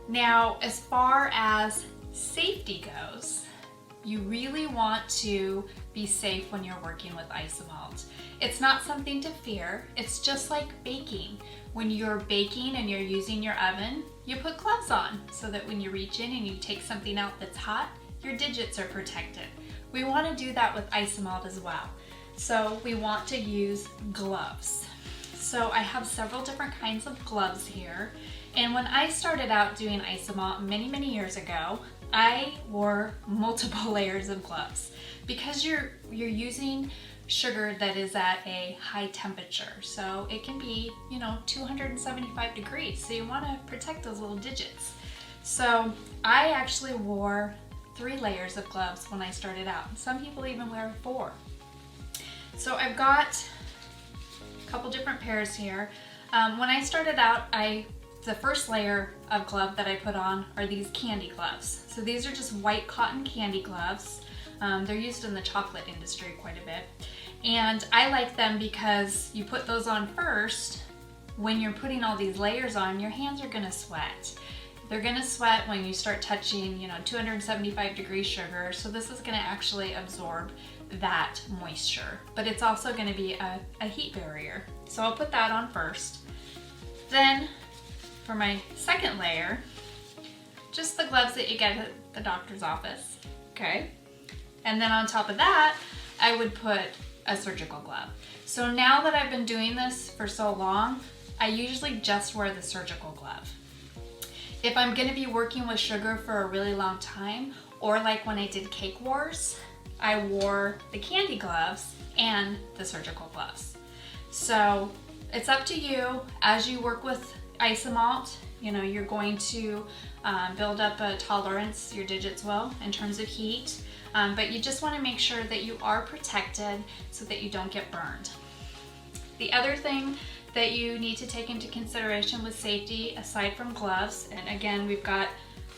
Now, as far as safety goes, you really want to be safe when you're working with Isomalt. It's not something to fear. It's just like baking. When you're baking and you're using your oven, you put gloves on so that when you reach in and you take something out that's hot, your digits are protected. We want to do that with Isomalt as well. So we want to use gloves. So I have several different kinds of gloves here. And when I started out doing Isomalt many years ago, I wore multiple layers of gloves because you're using sugar that is at a high temperature. So it can be, 275 degrees. So you want to protect those little digits. So I actually wore 3 layers of gloves when I started out. Some people even wear 4. So I've got a couple different pairs here. When I started out, the first layer of glove that I put on are these candy gloves. So these are just white cotton candy gloves. They're used in the chocolate industry quite a bit. And I like them because you put those on first. When you're putting all these layers on, your hands are gonna sweat. They're gonna sweat when you start touching, 275 degree sugar. So this is gonna actually absorb that moisture, but it's also gonna be a heat barrier. So I'll put that on first. Then for my second layer, just the gloves that you get at the doctor's office, okay? And then on top of that, I would put a surgical glove. So now that I've been doing this for so long, I usually just wear the surgical glove. If I'm gonna be working with sugar for a really long time, or like when I did Cake Wars, I wore the candy gloves and the surgical gloves. So it's up to you. As you work with Isomalt, you're going to build up a tolerance, your digits will, in terms of heat. But you just want to make sure that you are protected so that you don't get burned. The other thing that you need to take into consideration with safety, aside from gloves, and again, we've got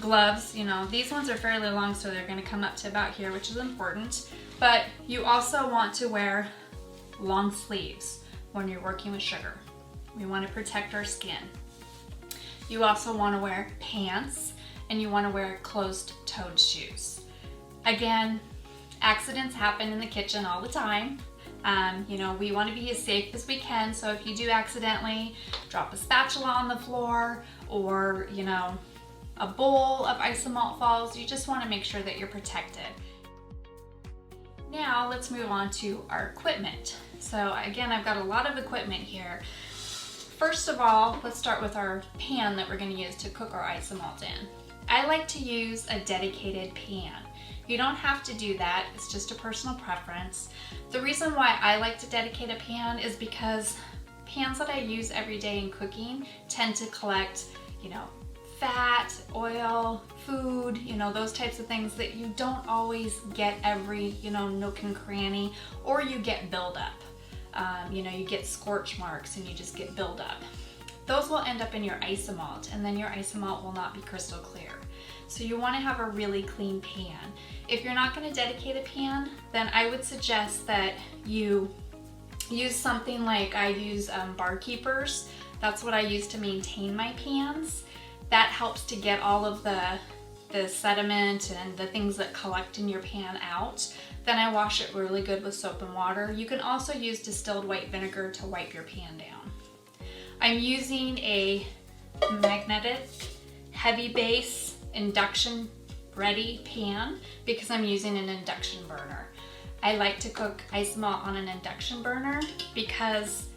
gloves, these ones are fairly long, so they're going to come up to about here, which is important. But you also want to wear long sleeves when you're working with sugar. We want to protect our skin. You also want to wear pants, and you want to wear closed-toed shoes. Again, accidents happen in the kitchen all the time. We want to be as safe as we can, so if you do accidentally drop a spatula on the floor, or a bowl of Isomalt falls, you just want to make sure that you're protected. Now let's move on to our equipment. So again, I've got a lot of equipment here. First of all, let's start with our pan that we're going to use to cook our Isomalt in. I like to use a dedicated pan. You don't have to do that, it's just a personal preference. The reason why I like to dedicate a pan is because pans that I use every day in cooking tend to collect, fat, oil, food, those types of things that you don't always get every, nook and cranny, or you get buildup. You get scorch marks and you just get buildup. Those will end up in your Isomalt, and then your Isomalt will not be crystal clear. So you want to have a really clean pan. If you're not going to dedicate a pan, then I would suggest that you use something like I use bar keepers. That's what I use to maintain my pans. That helps to get all of the sediment and the things that collect in your pan out. Then I wash it really good with soap and water. You can also use distilled white vinegar to wipe your pan down. I'm using a magnetic heavy base induction ready pan because I'm using an induction burner. I like to cook Isomalt on an induction burner because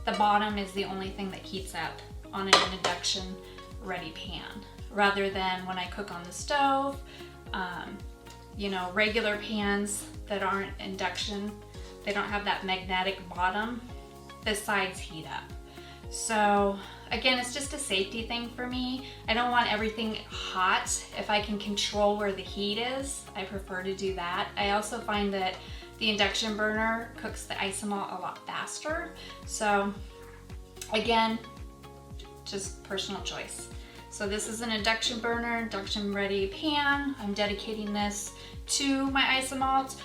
the bottom is the only thing that heats up on an induction ready pan, rather than when I cook on the stove. Regular pans that aren't induction, they don't have that magnetic bottom, the sides heat up. So again, it's just a safety thing for me. I don't want everything hot. If I can control where the heat is, I prefer to do that. I also find that the induction burner cooks the Isomalt a lot faster. So again, just personal choice. So this is an induction burner, induction ready pan. I'm dedicating this to my Isomalt.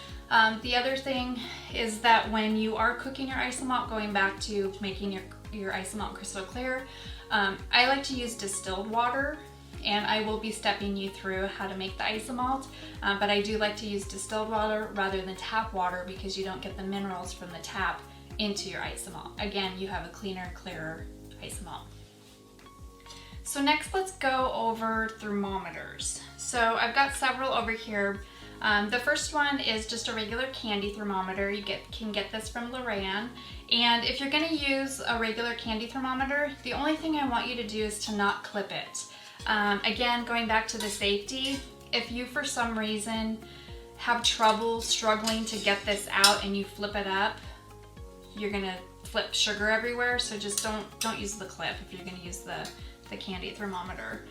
The other thing is that when you are cooking your Isomalt, going back to making your Isomalt crystal clear, I like to use distilled water and I will be stepping you through how to make the Isomalt, but I do like to use distilled water rather than tap water because you don't get the minerals from the tap into your Isomalt. Again, you have a cleaner, clearer Isomalt. So next let's go over thermometers. So I've got several over here. The first one is just a regular candy thermometer. You can get this from Loran. And if you're gonna use a regular candy thermometer, the only thing I want you to do is to not clip it. Again, going back to the safety, if you for some reason have trouble struggling to get this out and you flip it up, you're gonna flip sugar everywhere. So just don't use the clip if you're gonna use the candy thermometer.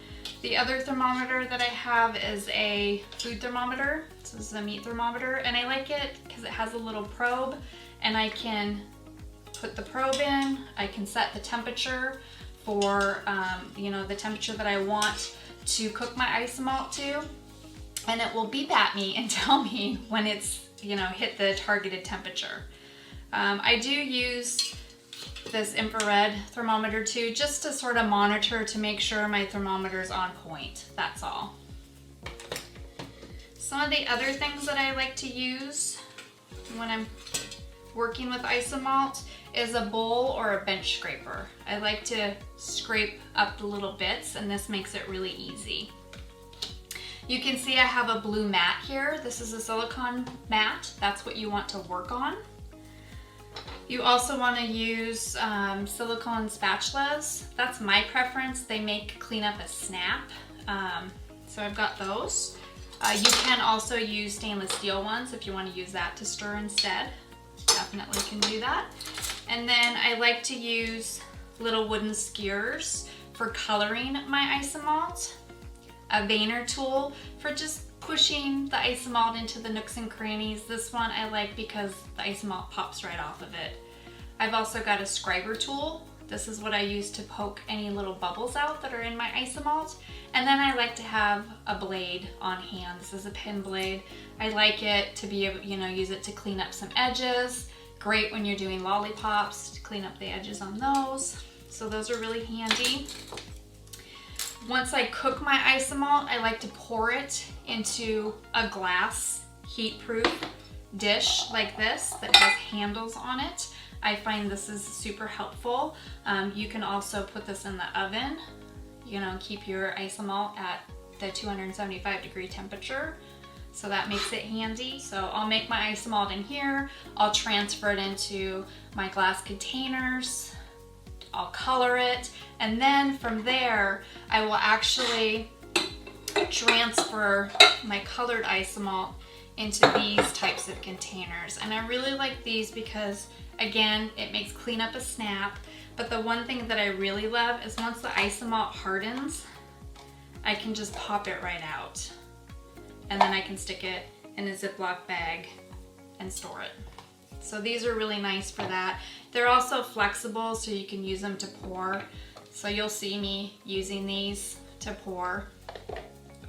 The other thermometer that I have is a food thermometer. This is a meat thermometer, and I like it because it has a little probe, and I can put the probe in. I can set the temperature for the temperature that I want to cook my Isomalt to, and it will beep at me and tell me when it's hit the targeted temperature. I do use this infrared thermometer too, just to sort of monitor to make sure my thermometer's on point. That's all. Some of the other things that I like to use when I'm working with Isomalt is a bowl or a bench scraper. I like to scrape up the little bits, and this makes it really easy. You can see I have a blue mat here. This is a silicone mat. That's what you want to work on. You also want to use silicone spatulas. That's my preference. They make cleanup a snap. So I've got those. You can also use stainless steel ones if you want to use that to stir instead. Definitely can do that. And then I like to use little wooden skewers for coloring my Isomalt. A veiner tool for just pushing the Isomalt into the nooks and crannies. This one I like because the Isomalt pops right off of it. I've also got a Scriber tool. This is what I use to poke any little bubbles out that are in my Isomalt. And then I like to have a blade on hand. This is a pin blade. I like it to be able, use it to clean up some edges. Great when you're doing lollipops, to clean up the edges on those. So those are really handy. Once I cook my Isomalt, I like to pour it into a glass heat-proof dish like this that has handles on it. I find this is super helpful. You can also put this in the oven, keep your Isomalt at the 275-degree temperature. So that makes it handy. So I'll make my Isomalt in here. I'll transfer it into my glass containers. I'll color it, and then from there I will actually transfer my colored Isomalt into these types of containers. And I really like these because, again, it makes cleanup a snap, but the one thing that I really love is once the Isomalt hardens, I can just pop it right out, and then I can stick it in a Ziploc bag and store it. So these are really nice for that. They're also flexible, so you can use them to pour. So you'll see me using these to pour.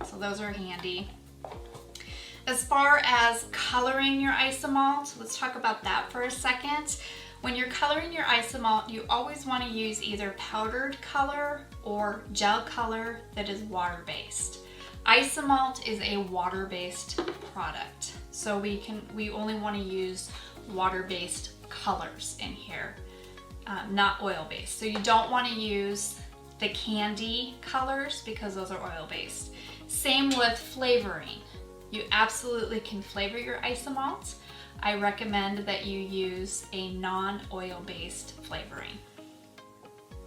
So those are handy. As far as coloring your Isomalt, let's talk about that for a second. When you're coloring your Isomalt, you always want to use either powdered color or gel color that is water-based. Isomalt is a water-based product, so we only want to use water-based colors in here, not oil-based. So you don't want to use the candy colors because those are oil-based. Same with flavoring. You absolutely can flavor your Isomalt. I recommend that you use a non-oil-based flavoring.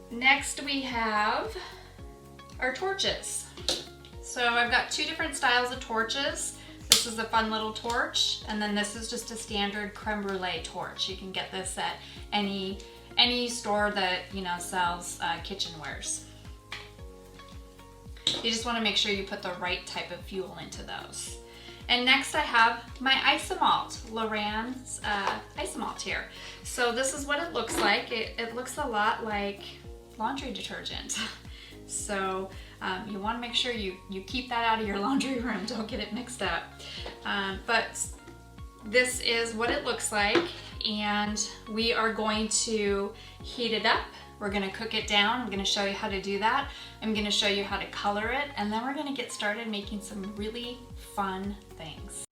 Next we have our torches. So I've got two different styles of torches. This is a fun little torch, and then this is just a standard creme brulee torch. You can get this at any store that sells kitchenwares. You just want to make sure you put the right type of fuel into those. And next I have my Isomalt, Loran's Isomalt here. So this is what it looks like. It looks a lot like laundry detergent. So you want to make sure you keep that out of your laundry room. Don't get it mixed up. But this is what it looks like, and we are going to heat it up We're gonna cook it down. I'm gonna show you how to do that. I'm gonna show you how to color it, and then we're gonna get started making some really fun things.